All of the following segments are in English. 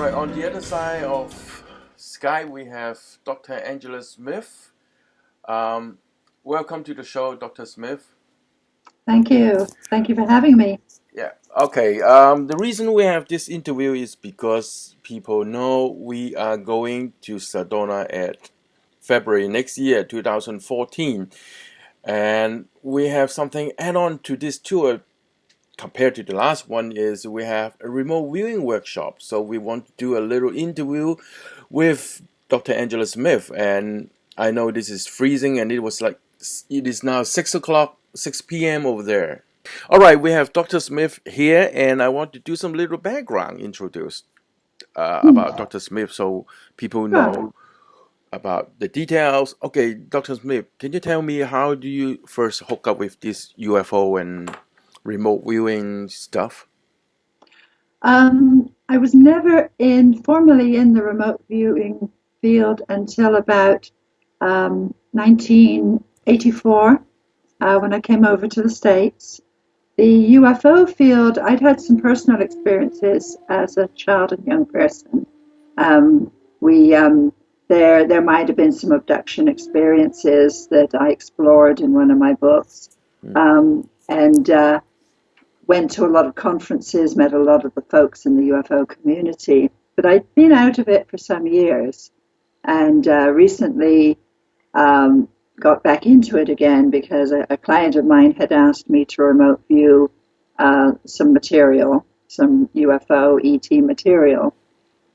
right, on the other side of Skype, we have Dr. Angela Smith. Welcome to the show, Dr. Smith. Thank you. Thank you for having me. Yeah, okay. The reason we have this interview is because people know we are going to Sedona at February next year, 2014. And we have something add on to this tour compared to the last one is we have a remote viewing workshop. So we want to do a little interview with Dr. Angela Smith. And I know this is freezing and it is now 6 o'clock, 6 p.m. over there. All right, we have Dr. Smith here and I want to do some little background introduce about Dr. Smith so people know about the details. Okay, Dr. Smith, can you tell me how do you first hook up with this UFO and remote viewing stuff? I was never formally in the remote viewing field until about 1984 when I came over to the States. The UFO field, I'd had some personal experiences as a child and young person. There might have been some abduction experiences that I explored in one of my books, and went to a lot of conferences, met a lot of the folks in the UFO community. But I'd been out of it for some years, and recently got back into it again because a client of mine had asked me to remote view some material, some UFO ET material,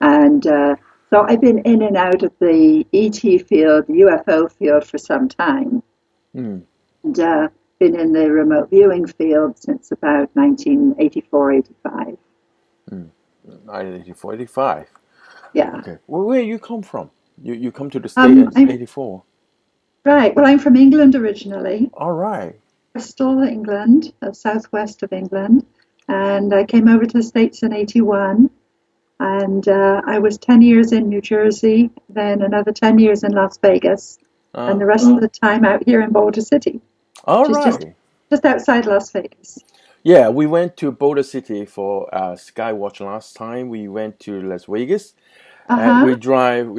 and so I've been in and out of the ET field, the UFO field for some time, and been in the remote viewing field since about 1984, 85. 1984, 85. Yeah. Okay. Well, where you come from? You come to the States in 84. Right. Well, I'm from England originally. All right. Bristol, England, southwest of England. And I came over to the States in 81. And I was 10 years in New Jersey, then another 10 years in Las Vegas, and the rest of the time out here in Boulder City. All right. Just outside Las Vegas. Yeah, we went to Boulder City for Skywatch last time. We went to Las Vegas. And we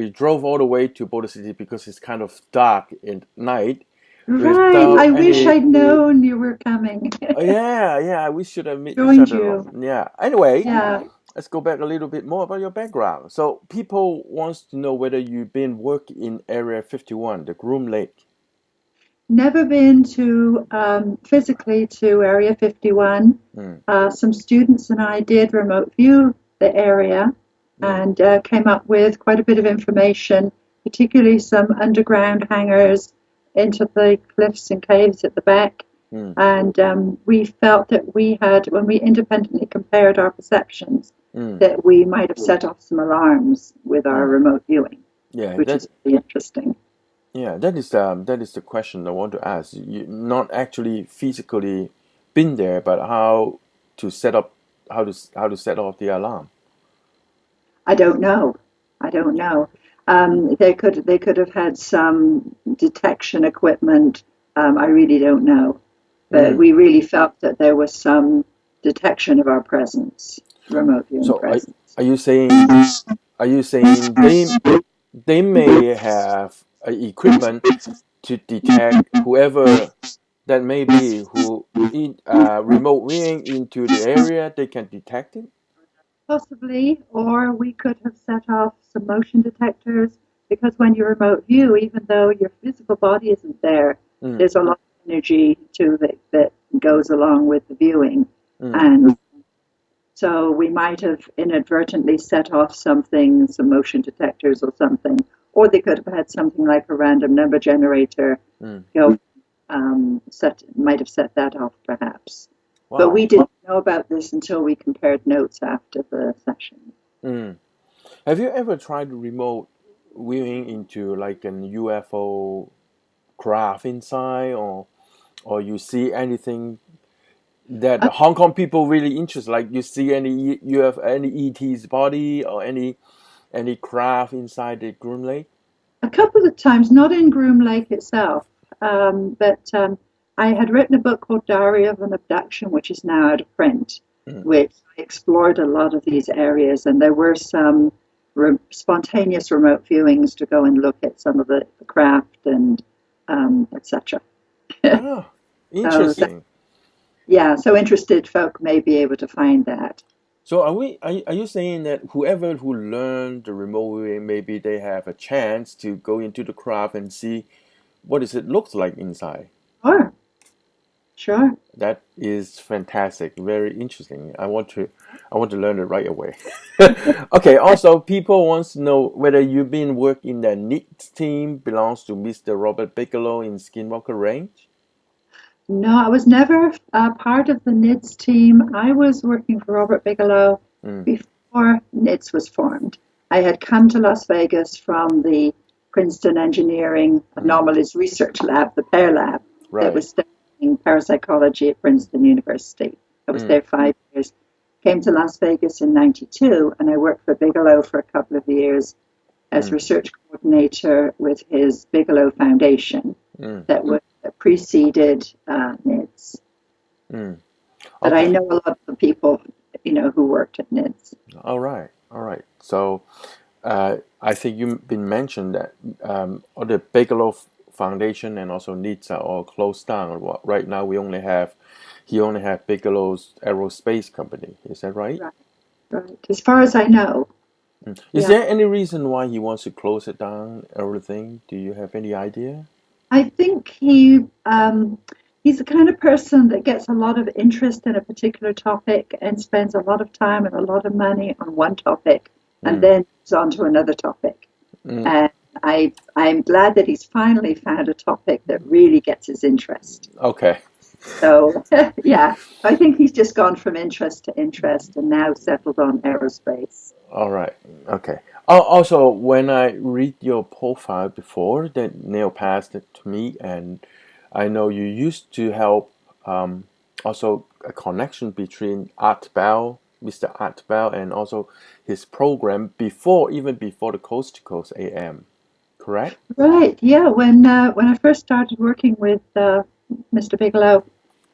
drove all the way to Boulder City because it's kind of dark at night. Right. I wish I'd known you were coming. Yeah. We should have met Joined each other. you. Yeah. Anyway, Yeah. let's go back a little bit more about your background. So people wants to know whether you've been working in Area 51, the Groom Lake. Never been to physically to Area 51. Some students and I did remote view the area and came up with quite a bit of information, particularly some underground hangars into the cliffs and caves at the back. And we felt that we had, when we independently compared our perceptions, that we might have set off some alarms with our remote viewing, which is really interesting. Yeah, that is the question I want to ask. You not actually physically been there, but how to set off the alarm. I don't know. They could have had some detection equipment. I really don't know, but we really felt that there was some detection of our presence, remote viewing presence. Are you saying they may have equipment to detect whoever that may be who remote viewing into the area? They can detect it. Possibly, or we could have set off some motion detectors, because when you remote view, even though your physical body isn't there, there's a lot of energy that goes along with the viewing. And so we might have inadvertently set off something, some motion detectors or something, or they could have had something like a random number generator might have set that off perhaps. Wow. But we didn't know about this until we compared notes after the session. Have you ever tried remote viewing into like an UFO craft inside, or you see anything that Hong Kong people really interested? Like you see any ET's body or any craft inside the Groom Lake? A couple of times, not in Groom Lake itself, but I had written a book called Diary of an Abduction, which is now out of print. which I explored a lot of these areas, and there were some spontaneous remote viewings to go and look at some of the craft and etc. Ah, So interesting. yeah, so interested folk may be able to find that. So are you saying that whoever who learned the remote viewing, maybe they have a chance to go into the craft and see what does it looks like inside? Sure, sure. That is fantastic, very interesting. I want to learn it right away. Okay, also people wants to know whether you've been working the NITS team belongs to Mr. Robert Bigelow in Skinwalker Range. No, I was never part of the NIDS team. I was working for Robert Bigelow Mm, before NIDS was formed. I had come to Las Vegas from the Princeton Engineering mm, Anomalies Research Lab, the PAIR lab, that right. was studying parapsychology at Princeton University. I was Mm, there 5 years. Came to Las Vegas in '92, and I worked for Bigelow for a couple of years as mm, research coordinator with his Bigelow Foundation mm, that was preceded NIDS. mm. But I Okay. know a lot of the people, who worked at NIDS. All right. All right. So I think you've been mentioned that all the Bigelow Foundation and also NITS are all closed down. Right now, he only have Bigelow's aerospace company. Is that right? Right, right. As far as I know, Is yeah. there any reason why he wants to close it down, everything? Do you have any idea? I think he's the kind of person that gets a lot of interest in a particular topic and spends a lot of time and a lot of money on one topic and Mm, then moves on to another topic. mm, And I'm glad that he's finally found a topic that really gets his interest. okay. So, yeah, I think he's just gone from interest to interest and now settled on aerospace. All right. Okay. Oh, also, when I read your profile before, that Neil passed it to me, and I know you used to help also a connection between Art Bell, Mr. Art Bell, and also his program before, even before the Coast to Coast AM, correct? Right, yeah. When I first started working with Mr. Bigelow,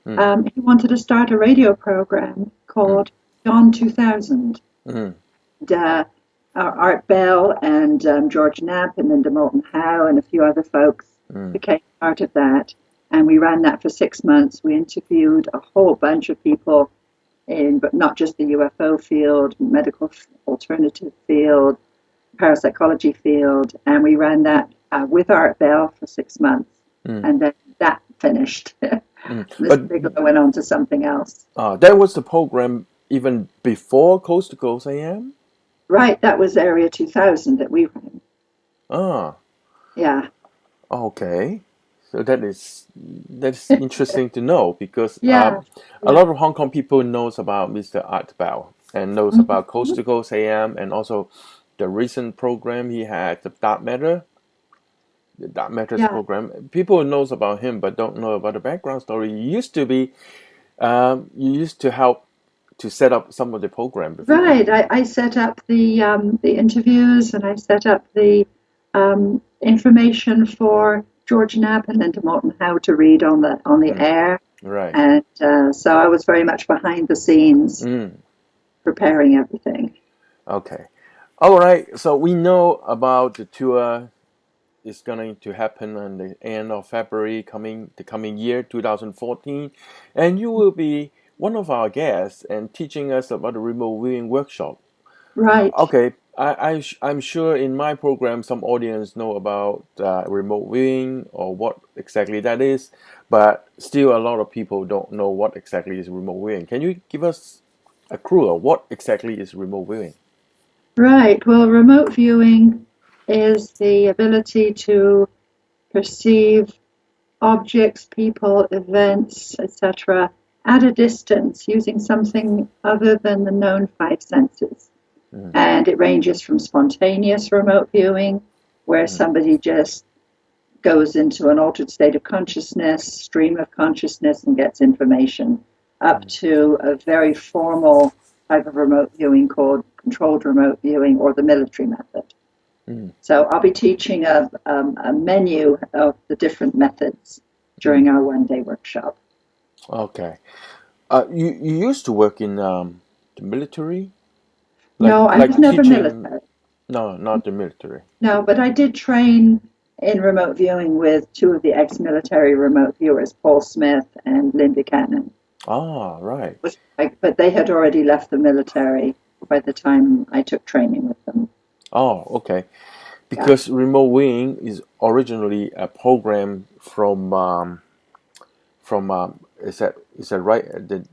Mm, he wanted to start a radio program mm, called John 2000. mm, And, Art Bell and George Knapp and Linda Moulton Howe and a few other folks mm, became part of that. And we ran that for 6 months. We interviewed a whole bunch of people but not just the UFO field, medical alternative field, parapsychology field, and we ran that with Art Bell for 6 months, mm, and then that finished. mm. Mr. But Bigelow went on to something else. that was the program even before Coast to Coast AM? Right, that was Area 2000 that we ran. Ah. Yeah, Okay, so that's interesting to know because yeah, a yeah. lot of Hong Kong people knows about Mr. Art Bao and knows about Coast Mhm. to Coast AM and also the recent program he had, the Dark Matters Yeah, program. People knows about him but don't know about the background story. You used to help to set up some of the program before. right. I set up the interviews and I set up the information for George Knapp and Linda Moulton how to read on the Mm, air. right. And so I was very much behind the scenes Mm, preparing everything. okay. All right. So we know about the tour is going to happen on the end of February the coming year 2014, and you will be one of our guests and teaching us about the remote viewing workshop. Right. Okay, I'm sure in my program some audience know about remote viewing or what exactly that is, but still a lot of people don't know what exactly is remote viewing. Can you give us a clue of what exactly is remote viewing? Right. Well, remote viewing is the ability to perceive objects, people, events, etc., at a distance using something other than the known five senses. Mm, And it ranges from spontaneous remote viewing, where mm, somebody just goes into an altered state of consciousness, stream of consciousness, and gets information, up mm, to a very formal type of remote viewing called controlled remote viewing or the military method. mm, So I'll be teaching a menu of the different methods mm. during our one-day workshop. Okay. You used to work in the military, No, I was like never teaching. military. No, not the military. No, but I did train in remote viewing with two of the ex-military remote viewers, Paul Smith and Linda Cannon. Ah, right. But they had already left the military by the time I took training with them. Oh, okay. Yeah. Because remote viewing is originally a program from is that right?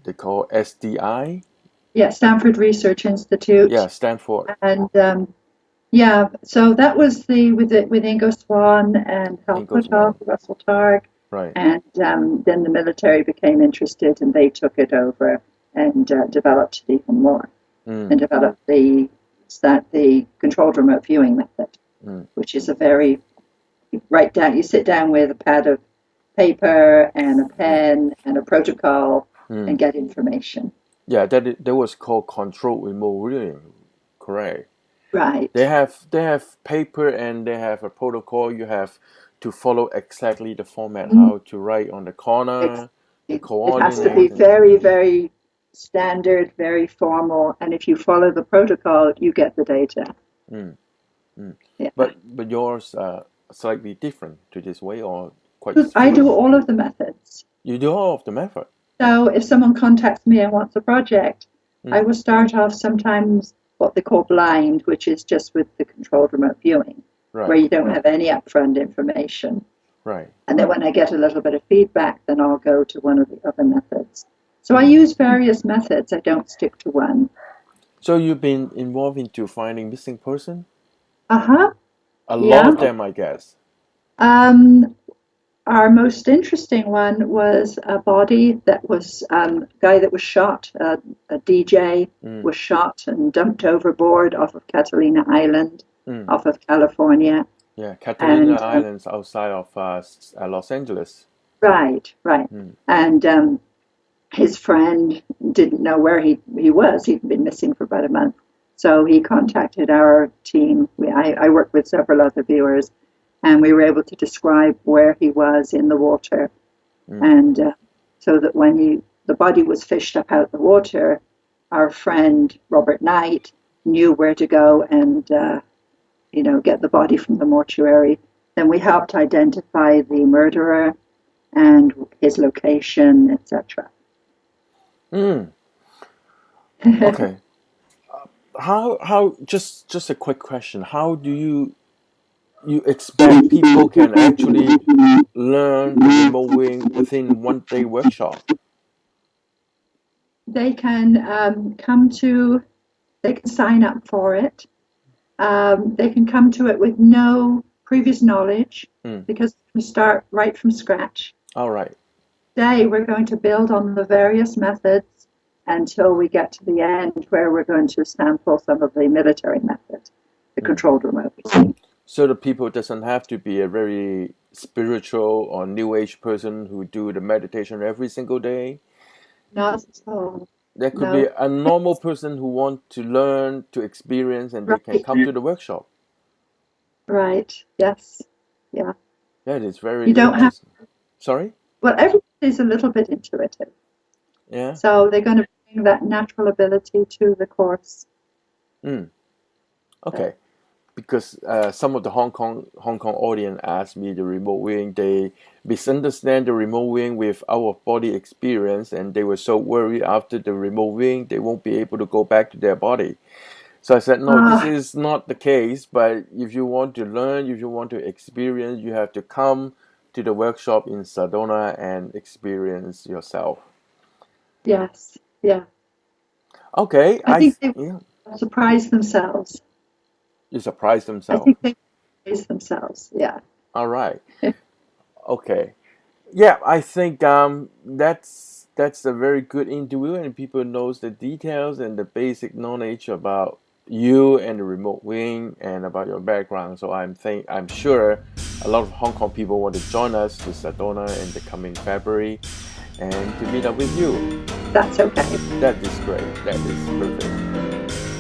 They call SDI. Yeah, Stanford Research Yeah, Institute. Stanford. And yeah, so that was with Ingo Swann and Hal Ingalls Puthoff, one. Russell Targ, Right. and then the military became interested and they took it over and developed it even more and Mm, developed the controlled remote viewing method, mm, which is a very you sit down with a pad of paper and a mm, pen and a protocol and mm. get information. Yeah, that was called controlled remote viewing. Correct. They Right. have paper and they have a protocol. You have to follow exactly the format, Mhm. how to write on the corner, the It has to be coordinate, and very, very standard, very formal, and if you follow the protocol, you get the data. mm, mm. Yeah. But yours slightly different to this way or quite I do similar. all of the methods. You do all of the method. So if someone contacts me and wants a project, I Mm, will start off sometimes what they call blind, which is just with the controlled remote viewing, where right, you don't have any upfront information. right. And then when I get a little bit of feedback, then I'll go to one of the other methods. So I Mm. use various methods. I don't stick to one. So you've been involved into finding missing person? Uh-huh. A lot Yeah. of them, I guess. Um, our most interesting one was a body that was a guy that was shot, a DJ Mm, was shot and dumped overboard off of Catalina Island, mm. off of California. Yeah, Catalina And Islands outside of Los Angeles. right, right. Mm, And his friend didn't know where he was. He'd been missing for about a month. So he contacted our team. I worked with several other viewers, and we were able to describe where he was in the water. mm. And so that when the body was fished up out the water, our friend Robert Knight knew where to go and get the body from the mortuary. Then we helped identify the murderer and his location, etc. Mm. Okay. How just a quick question. How do you expect people can actually learn the remote viewing within 1 day workshop? They can they can sign up for it. They can come to it with no previous knowledge Mm. because we start right from scratch. All right. Today, we're going to build on the various methods until we get to the end where we're going to sample some of the military methods, the Mm. controlled remote. So the people doesn't have to be a very spiritual or new age person who do the meditation every single day. Not so, There could be no. a normal person who want to learn, to experience, and they can Right, come to the workshop. right, yes, yeah. That is You very don't have, interesting. Sorry? well, everybody's a little bit intuitive. Yeah. So they're going to bring that natural ability to the course. Mm. Uh, Okay. Because some of the Hong Kong audience asked me the remote viewing. They misunderstand the remote viewing with out of body experience, and they were so worried after the remote viewing they won't be able to go back to their body. So I said, no, this uh, is not the case. But if you want to learn, if you want to experience, you have to come to the workshop in Sedona and experience yourself. yes, yeah. Okay, I think they yeah, will surprise themselves. you surprised I themselves. think they surprise themselves. Yeah. All right. Okay. Yeah, I think that's a very good interview, and people knows the details and the basic knowledge about you and the remote wing and about your background. So I'm sure a lot of Hong Kong people want to join us to Sedona in the coming February and to meet up with you. That's okay. That is great. That is perfect.